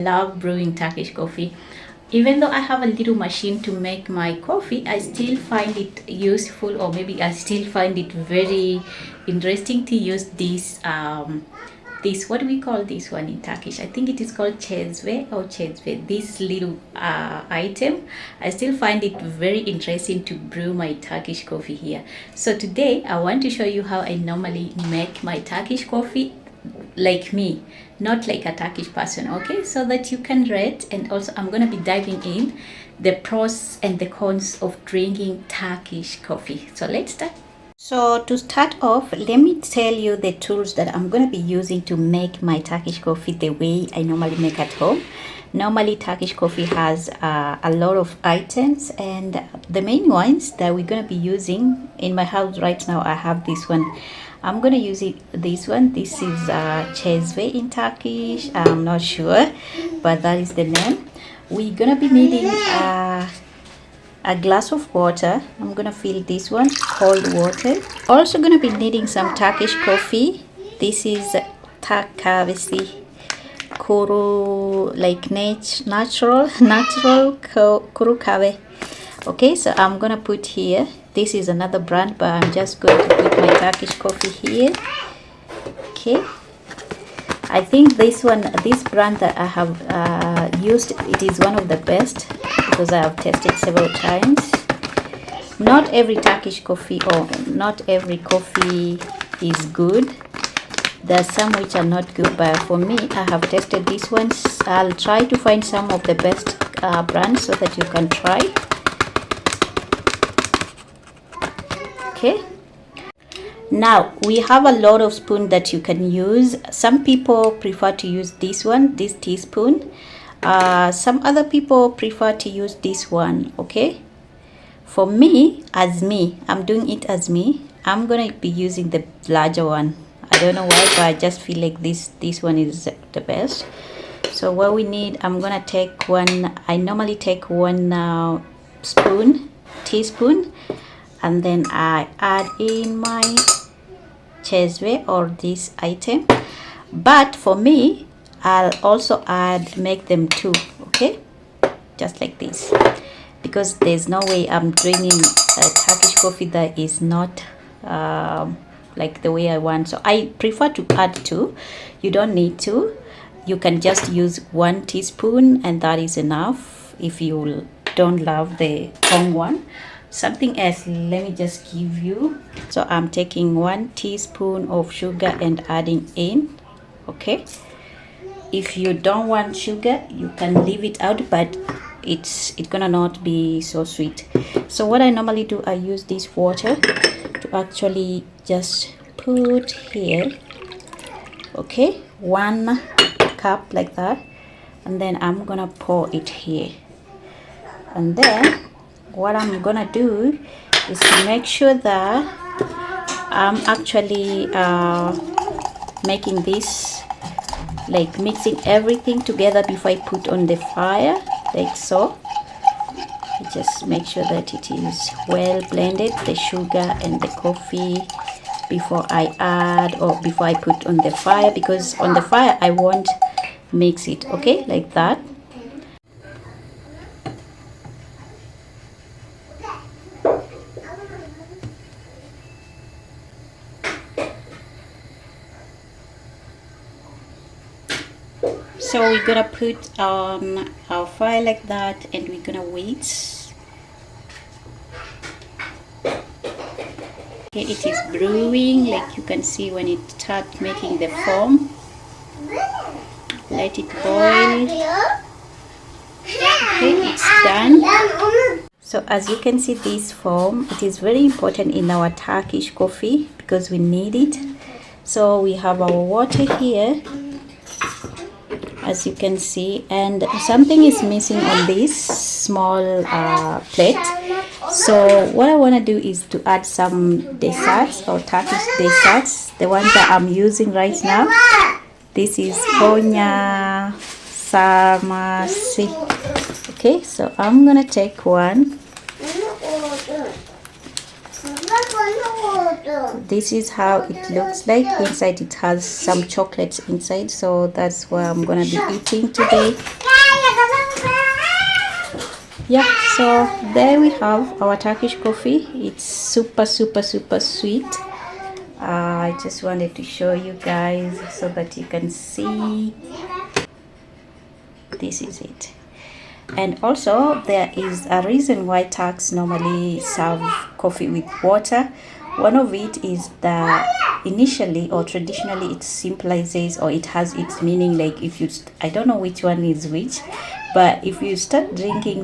Love brewing Turkish coffee. Even though I have a little machine to make my coffee, I still find it useful, or maybe I still find it very interesting to use this, what do we call this one in Turkish? I think it is called chezve or chezve. This little item, I still find it very interesting to brew my Turkish coffee here. So today I want to show you how I normally make my Turkish coffee, like me, not like a Turkish person, okay? So that you can read, and also I'm gonna be diving in the pros and the cons of drinking Turkish coffee. So let's start. So to start off, let me tell you the tools that I'm gonna be using to make my Turkish coffee the way I normally make at home. Normally Turkish coffee has a lot of items, and the main ones that we're gonna be using in my house right now, I have this one. I'm gonna use this one. This is chezve in Turkish. I'm not sure, but that is the name. We're gonna be needing a glass of water. I'm gonna fill this one, cold water. Also gonna be needing some Turkish coffee. This is Turk kahvesi, kuru, like natural kuru kahve. Okay, so I'm gonna put here, this is another brand, but I'm just going to put my Turkish coffee here. Okay, I think this brand that I have used, it is one of the best because I have tested several times. Not every Turkish coffee, or not every coffee is good. There are some which are not good, but for me, I have tested these ones. I'll try to find some of the best brands so that you can try. Okay, now we have a lot of spoon that you can use. Some people prefer to use this one, this teaspoon. Some other people prefer to use this one. Okay, for me, I'm doing it as me. I'm gonna be using the larger one. I don't know why, but I just feel like this one is the best. So what we need, I'm gonna take one. I normally take one teaspoon, and then I add in my chezve, or this item. But for me, I'll also make them two. Okay, just like this, because there's no way I'm drinking a Turkish coffee that is not like the way I want. So I prefer to add two. You don't need to. You can just use 1 teaspoon, and that is enough if you don't love the strong one. Something else, let me just give you. So I'm taking 1 teaspoon of sugar and adding in. Okay, if you don't want sugar, you can leave it out, but it's gonna not be so sweet. So what I normally do, I use this water to actually just put here. Okay, 1 cup like that, and then I'm gonna pour it here. And then what I'm gonna do is to make sure that I'm actually making this, like mixing everything together before I put on the fire, like so. Just make sure that it is well blended, the sugar and the coffee, before I add, or before I put on the fire, because on the fire I won't mix it. Okay, like that. So we're gonna put on our fire like that, and we're gonna wait. Okay, it is brewing, like you can see when it starts making the foam. Let it boil. Okay, it's done. So as you can see, this foam, it is very important in our Turkish coffee because we need it. So we have our water here, as you can see, and something is missing on this small plate. So what I want to do is to add some desserts, or Turkish desserts, the one that I'm using right now. This is konya sarması. Okay, so I'm gonna take one. This is how it looks like. Inside it has some chocolates inside, so that's what I'm gonna be eating today. Yeah, so there we have our Turkish coffee. It's super sweet. I just wanted to show you guys so that you can see. This is it. And also there is a reason why Turks normally serve coffee with water. One of it is that initially or traditionally it symbolizes, or it has its meaning, like if you I don't know which one is which, but if you start drinking